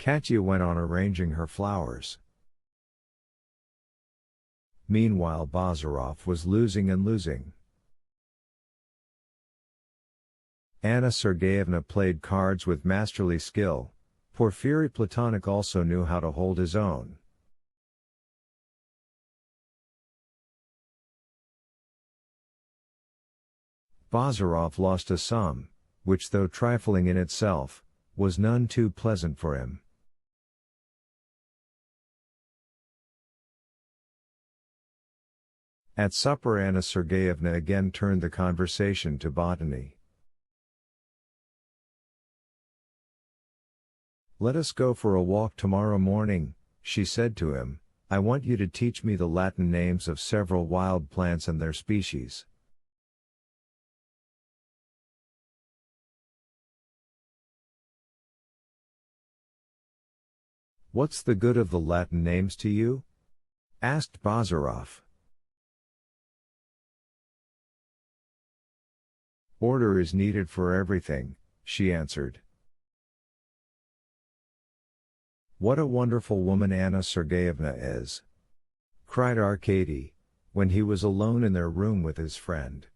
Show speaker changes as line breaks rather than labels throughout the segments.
Katya went on arranging her flowers. Meanwhile Bazarov was losing and losing. Anna Sergeyevna played cards with masterly skill. Porfiry Platonych also knew how to hold his own. Bazarov lost a sum, which though trifling in itself, was none too pleasant for him. At supper Anna Sergeyevna again turned the conversation to botany. "Let us go for a walk tomorrow morning," she said to him. "I want you to teach me the Latin names of several wild plants and their species." "What's the good of the Latin names to you?" asked Bazarov. "Order is needed for everything," she answered. "What a wonderful woman Anna Sergeyevna is!" cried Arkady, when he was alone in their room with his friend.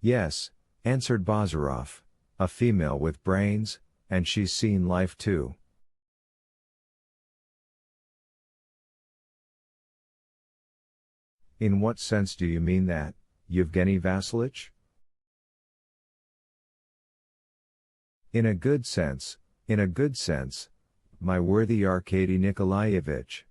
"Yes," answered Bazarov, "a female with brains, and she's seen life too." "In what sense do you mean that, Yevgeny Vasilich?" In a good sense, my worthy Arkady Nikolaevich."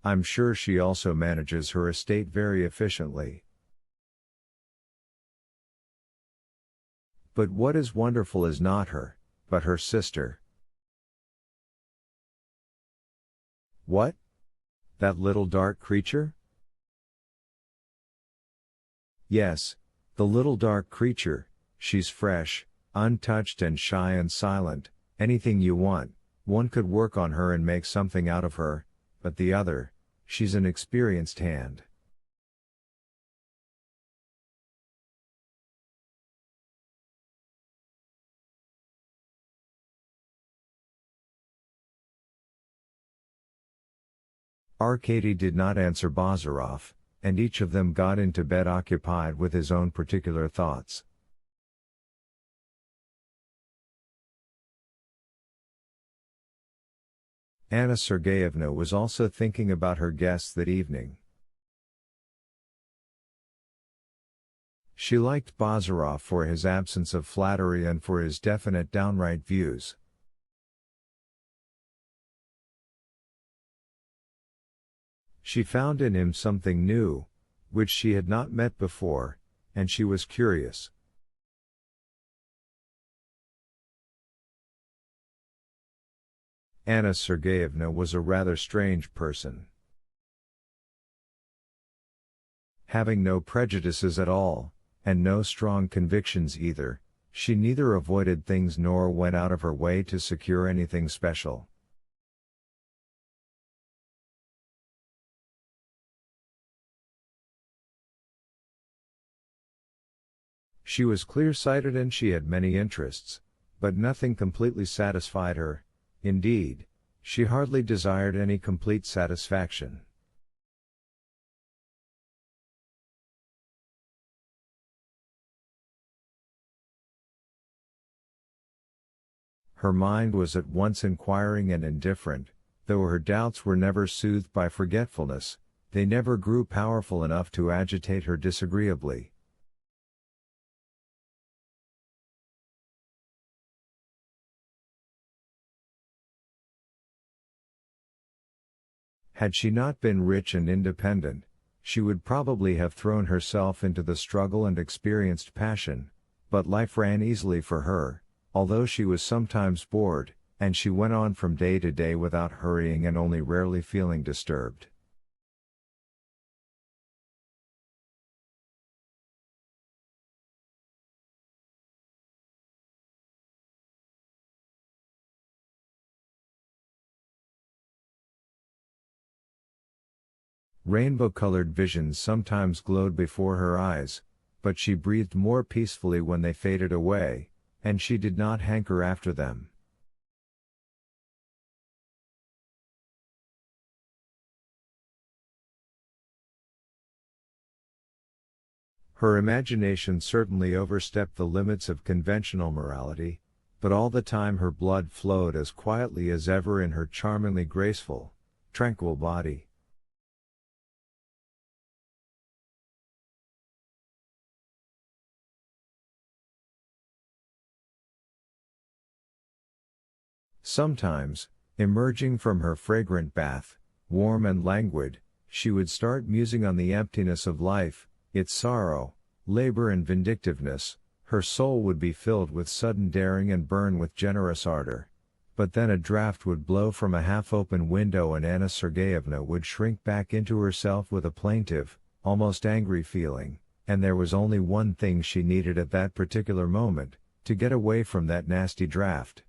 "I'm sure she also manages her estate very efficiently." "But what is wonderful is not her, but her sister." "What? That little dark creature?" "Yes, the little dark creature. She's fresh, untouched and shy and silent. Anything you want, one could work on her and make something out of her, but the other, she's an experienced hand." Arkady did not answer Bazarov, and each of them got into bed occupied with his own particular thoughts. Anna Sergeyevna was also thinking about her guests that evening. She liked Bazarov for his absence of flattery and for his definite downright views. She found in him something new, which she had not met before, and she was curious. Anna Sergeyevna was a rather strange person. Having no prejudices at all, and no strong convictions either, she neither avoided things nor went out of her way to secure anything special. She was clear-sighted and she had many interests, but nothing completely satisfied her. Indeed, she hardly desired any complete satisfaction. Her mind was at once inquiring and indifferent, though her doubts were never soothed by forgetfulness, they never grew powerful enough to agitate her disagreeably. Had she not been rich and independent, she would probably have thrown herself into the struggle and experienced passion, but life ran easily for her, although she was sometimes bored, and she went on from day to day without hurrying and only rarely feeling disturbed. Rainbow-colored visions sometimes glowed before her eyes, but she breathed more peacefully when they faded away, and she did not hanker after them. Her imagination certainly overstepped the limits of conventional morality, but all the time her blood flowed as quietly as ever in her charmingly graceful, tranquil body. Sometimes, emerging from her fragrant bath, warm and languid, she would start musing on the emptiness of life, its sorrow, labor and vindictiveness. Her soul would be filled with sudden daring and burn with generous ardor. But then a draft would blow from a half-open window and Anna Sergeyevna would shrink back into herself with a plaintive, almost angry feeling, and there was only one thing she needed at that particular moment, to get away from that nasty draft.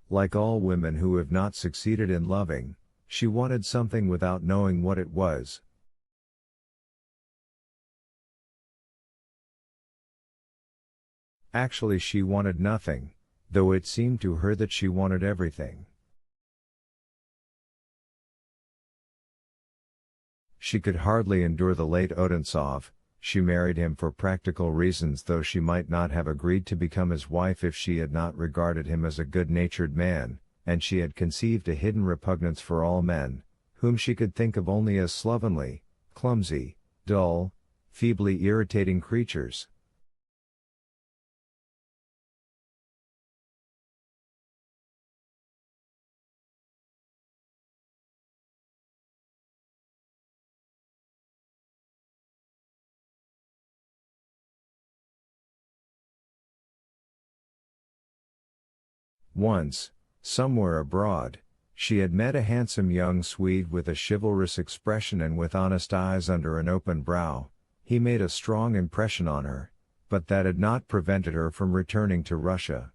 Like all women who have not succeeded in loving, she wanted something without knowing what it was. Actually, she wanted nothing, though it seemed to her that she wanted everything. She could hardly endure the late Odintsov. She married him for practical reasons, though she might not have agreed to become his wife if she had not regarded him as a good-natured man, and she had conceived a hidden repugnance for all men, whom she could think of only as slovenly, clumsy, dull, feebly irritating creatures. Once, somewhere abroad, she had met a handsome young Swede with a chivalrous expression and with honest eyes under an open brow. He made a strong impression on her, but that had not prevented her from returning to Russia.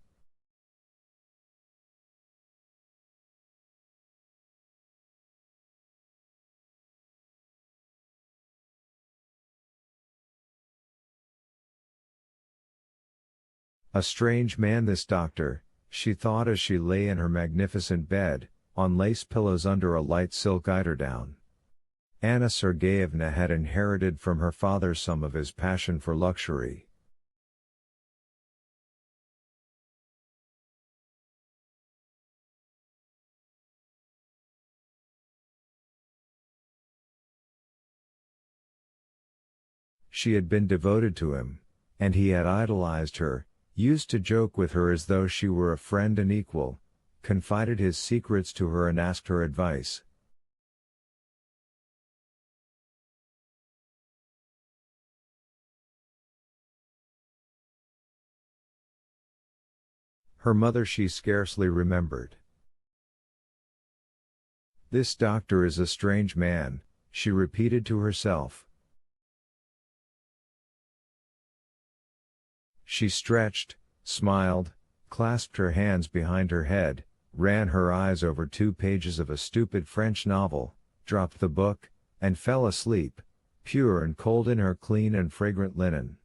A strange man, this doctor, she thought as she lay in her magnificent bed, on lace pillows under a light silk eiderdown. Anna Sergeyevna had inherited from her father some of his passion for luxury. She had been devoted to him, and he had idolized her, used to joke with her as though she were a friend and equal, confided his secrets to her and asked her advice. Her mother she scarcely remembered. "This doctor is a strange man," she repeated to herself. She stretched, smiled, clasped her hands behind her head, ran her eyes over 2 pages of a stupid French novel, dropped the book, and fell asleep, pure and cold in her clean and fragrant linen.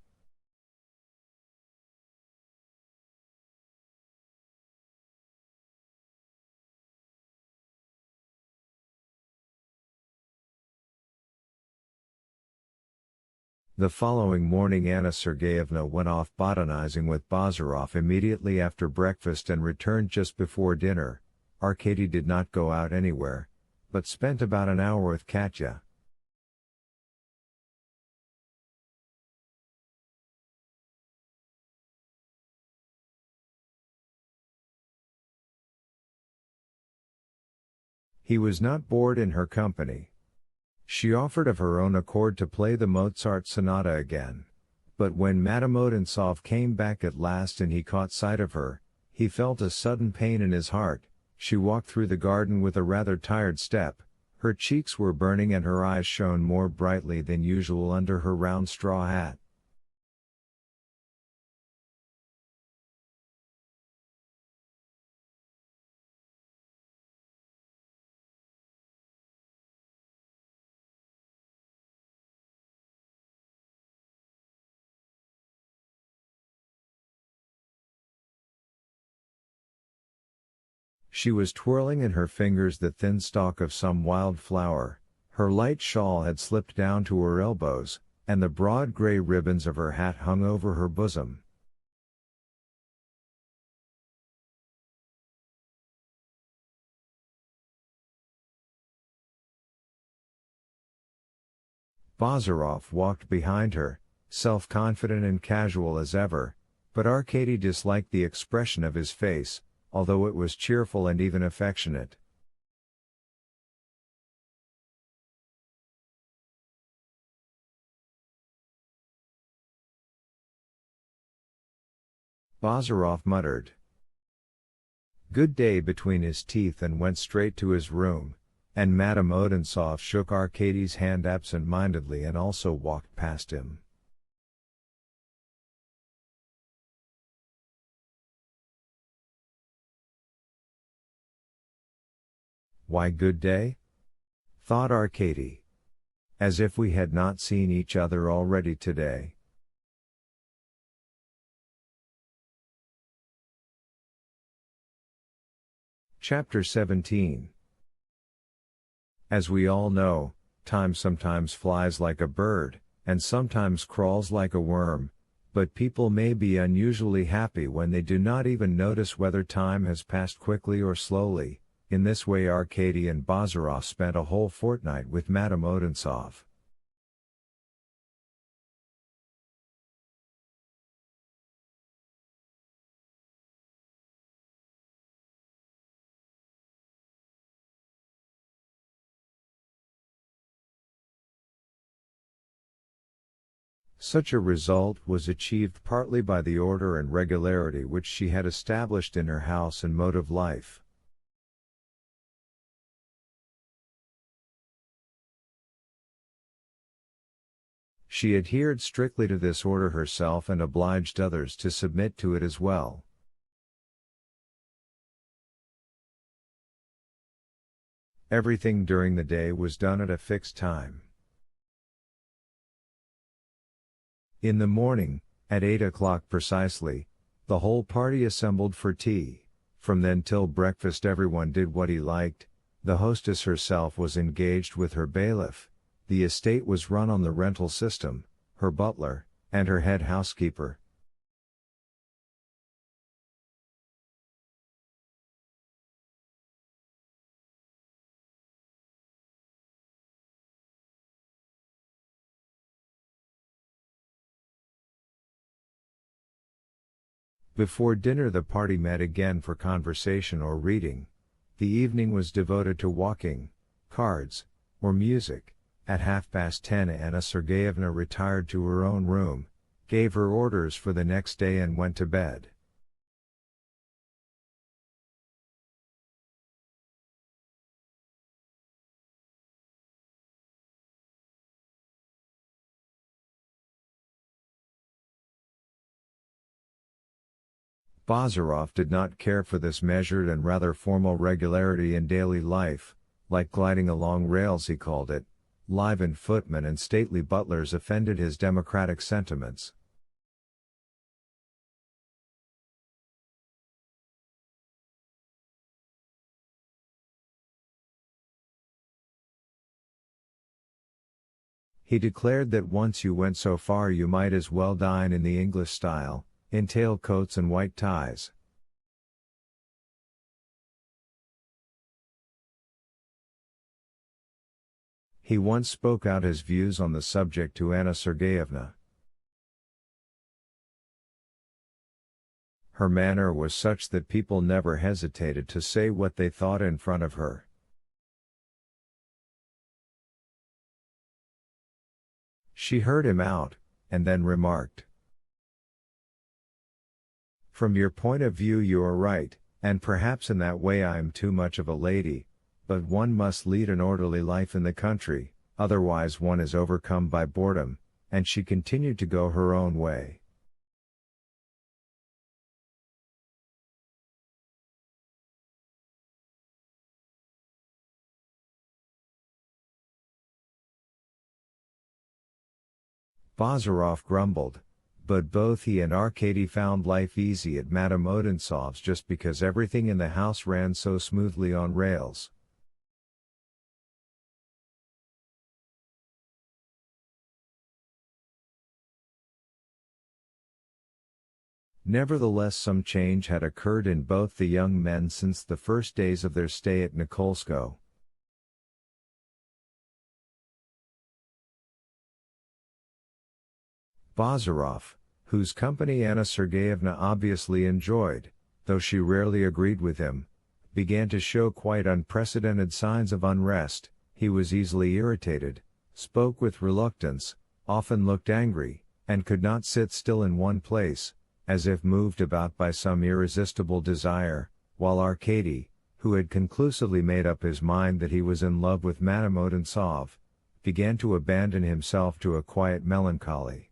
The following morning Anna Sergeyevna went off botanizing with Bazarov immediately after breakfast and returned just before dinner. Arkady did not go out anywhere, but spent about an hour with Katya. He was not bored in her company. She offered of her own accord to play the Mozart sonata again. But when Madame Odintsov came back at last and he caught sight of her, he felt a sudden pain in his heart. She walked through the garden with a rather tired step, her cheeks were burning and her eyes shone more brightly than usual under her round straw hat. She was twirling in her fingers the thin stalk of some wild flower, her light shawl had slipped down to her elbows, and the broad grey ribbons of her hat hung over her bosom. Bazarov walked behind her, self-confident and casual as ever, but Arkady disliked the expression of his face, although it was cheerful and even affectionate. Bazarov muttered "Good day" between his teeth and went straight to his room, and Madame Odintsov shook Arkady's hand absent-mindedly and also walked past him. Why good day? Thought Arkady. As if we had not seen each other already today. Chapter 17. As we all know, time sometimes flies like a bird, and sometimes crawls like a worm, but people may be unusually happy when they do not even notice whether time has passed quickly or slowly. In this way Arkady and Bazarov spent a whole fortnight with Madame Odintsov. Such a result was achieved partly by the order and regularity which she had established in her house and mode of life. She adhered strictly to this order herself and obliged others to submit to it as well. Everything during the day was done at a fixed time. In the morning, at 8 o'clock precisely, the whole party assembled for tea. From then till breakfast everyone did what he liked. The hostess herself was engaged with her bailiff. The estate was run on the rental system, her butler, and her head housekeeper. Before dinner the party met again for conversation or reading. The evening was devoted to walking, cards, or music. At 10:30 Anna Sergeyevna retired to her own room, gave her orders for the next day and went to bed. Bazarov did not care for this measured and rather formal regularity in daily life, like gliding along rails he called it. Livened footmen and stately butlers offended his democratic sentiments. He declared that once you went so far you might as well dine in the English style, in tailcoats and white ties. He once spoke out his views on the subject to Anna Sergeyevna. Her manner was such that people never hesitated to say what they thought in front of her. She heard him out, and then remarked. From your point of view you are right, and perhaps in that way I am too much of a lady, but one must lead an orderly life in the country, otherwise one is overcome by boredom, and she continued to go her own way. Bazarov grumbled, but both he and Arkady found life easy at Madame Odintsov's just because everything in the house ran so smoothly on rails. Nevertheless, some change had occurred in both the young men since the first days of their stay at Nikolsko. Bazarov, whose company Anna Sergeyevna obviously enjoyed, though she rarely agreed with him, began to show quite unprecedented signs of unrest. He was easily irritated, spoke with reluctance, often looked angry, and could not sit still in one place, as if moved about by some irresistible desire, while Arkady, who had conclusively made up his mind that he was in love with Madame Odintsov, began to abandon himself to a quiet melancholy.